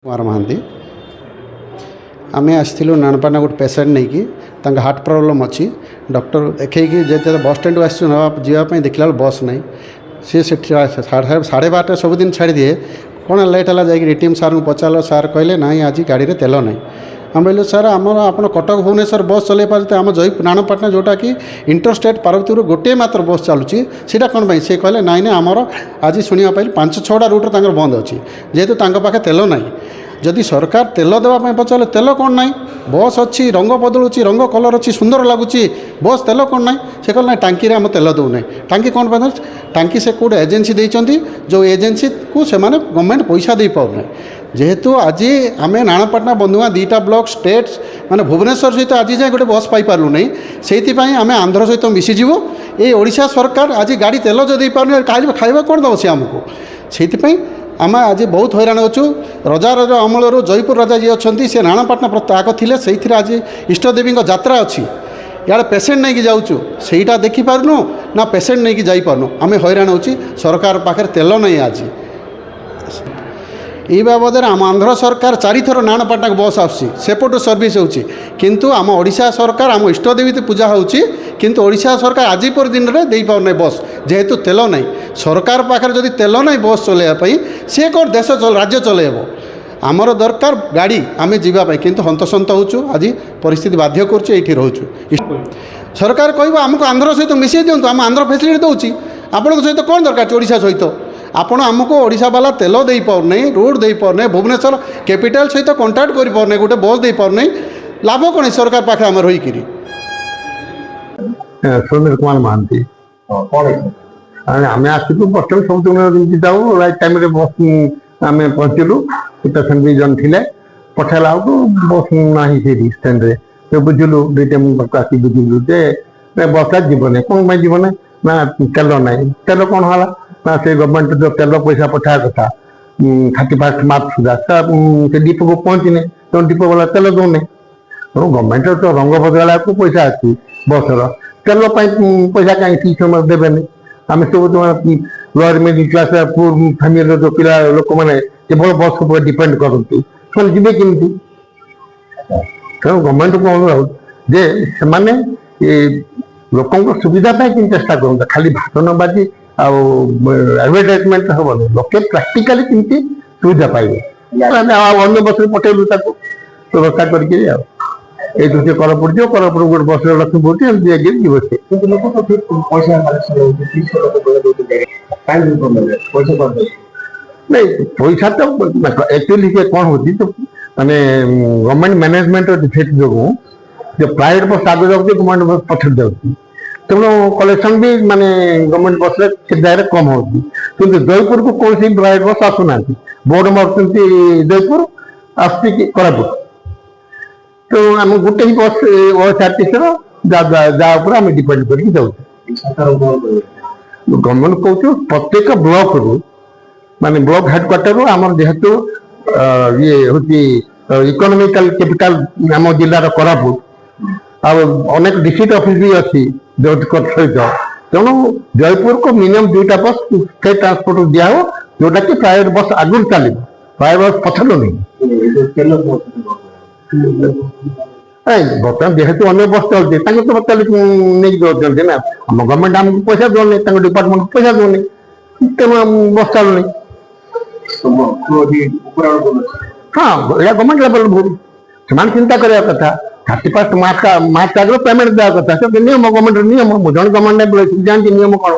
कुमार महांती आम आसलु नानपाटना गोटे पेसेंट नहीं कि हार्ट प्रोब्लेम अच्छी डॉक्टर देखी जो बस स्टैंड जावाई देखला बस नहीं सी 12:30 सबुदिन छाड़ी दिए कौन लेट है जाकि एटीएम सार को पचार सार कहले ना आज गाड़ी में तेल नहीं आम बोलूँ सर आमर आप कटक भुवनेश्वर बस चल पारे आम जय नानपाटना जोटा कि इंटरस्टेट पार्वतीपुर गोटे मात्र बस चलुची सीटा कौन पाई सी कहले नाई ना आमर आज शुणा पाई 5-6टा रूट बंद अच्छी जेहेतु पाखे तेल नहीं जदि सरकार तेल देवाई पचारे तेल कौन ना बस अच्छी रंग बदलू रंग कलर अच्छी सुंदर लगुच बस तेल कौन ना से कह ना टांकी आम तेल दौना टांकी कौन पाए टांकी से कौटे एजेन्सी देती जो एजेन्सी को से गवर्नमेंट पैसा दे पाना जेहेतु आज आम नानपाटना बंधुआ 2टा ब्लॉक स्टेट्स माने भुवनेश्वर सहित आज जाए गोटे बस पाइलु नहीं से आम आंध्र सहित मिसीजु ये ओडिशा सरकार आज गाड़ी तेल जो दे पार खाइबा कौन दब सी आमको से आम आज बहुत हैरान अच्छु रजा अमल जयपुर राजा जी अच्छा से नानपाटना आग थे से आज इष्टदेवी यात्रा अच्छी यार पेसेंट नहीं जाऊँ सहीटा देखिपारनु ना पेसेंट नहीं जापारनु आम हैरान हो सरकार पाखे तेल नहीं आज ये बाबद आम आंध्र सरकार 4 थर नानपाटना बस आसपटू सर्विस होंतु आम ओडिशा सरकार आम इष्टदेवी पूजा होंतु ओडिशा सरकार आज पर दिन में दे पार बस जेहेतु तेल नहीं सरकार पाखे जदि तेल नहीं बस चलवाई सी कौन देश राज्य चलेब आमर दरकार गाड़ी आम जावाई किंतु हंतसंत होचु आज परिस्थिति बाध्य करुचे रोचु सरकार कह आमको आंध्र सहित मिसई दिंतु आम आंध्र फैसिलिटी दूसरी आपण सहित कौन दरकार ओडिशा सहित आपण आमको ओडिशा वाला तेल दे पारना रोड दे पारना भुवनेश्वर कैपिटल सहित कंटाक्ट कर पारना गोटे बस दे पारना लाभ कौन सरकार पाखे आम रही सुनील कुमार महांती आम आसलु बस स्टैंड सब दिन जाऊ राइट टाइम बस आम पहुँचलु पेसेंट भी जन थे पठाला बस ना स्टैंड से बुझलु आसी बुझलु बस जीवन कौन जीवन ना तेल ना तेल कौन है ना से गवर्नमेंट जो तेल पैसा पठाया कथा 31 मार्च सुधा से डिपो को पहुँचने तो डिपो वाला तेल दौने गवर्नमेंट तो रंग बदला को पैसा अच्छी बसर तेल पैसा कहीं ठीक समय देवे आम सब lower middle class poor family जो पिला लोक मैंने केवल बस पर डिपेंड करती जी केमती तेणु गवर्नमेंट को अनुरोध जे से लोक सुविधा चेष्टा करता खाली भाषण बाजी एडवर्टाइजमेंट हम लोके प्राक्टिकली केमती सुविधा पाइबे अन्य बस पठेलु व्यवस्था करके ये कर पड़ो गोटे बस लक्ष्मीपुर जीव नहीं पैसा तो एक्चुअली कौन हो माने गवर्नमेंट मैनेजमेंट डिफेक्ट जो प्राइवेट बस आगे जाऊँगी गवर्नमेंट बस पछड़ जाऊँगी तेणु कलेक्शन भी माने गवर्नमेंट बस जगह कम होती किंतु जयपुर को कौन सी प्राइवेट बस आसुना बोर्ड मार्च जयपुर आसपुर तो आम गोटे ही बस OSRTC आम डिपेंड करके जाऊँ गवर्नमेंट कहूँ प्रत्येक ब्लॉक रु माने ब्लॉक हेडक्वार्टर आम जेहेतु ये हूँ इकोनॉमिकल कैपिटल आम जिलार कोरापुट अनेक डिस्ट्रिक्ट ऑफिस भी अच्छी सहित तेणु जयपुर को मिनिमम 2टा बस स्टेट ट्रांसपोर्ट दिया हो जोटा कि प्राइवेट बस आगुरी चलो प्राइवेट बस पछलु नहीं बर्तमान जेहेतु अन्य बस चलती तो नहीं दौरान ना आम गवर्नमेंट आमको पैसा दौनी डिपार्टमेंट को पैसा दौनी तेणु बस चलुनी हाँ या गवर्नमेंट लेवल भूल से चिंता करवा कथा 31 मार्च आगे पेमेंट देवा कथा नियम गवर्नमेंट नियम मुझे गवर्नमेंट जानती नियम कौन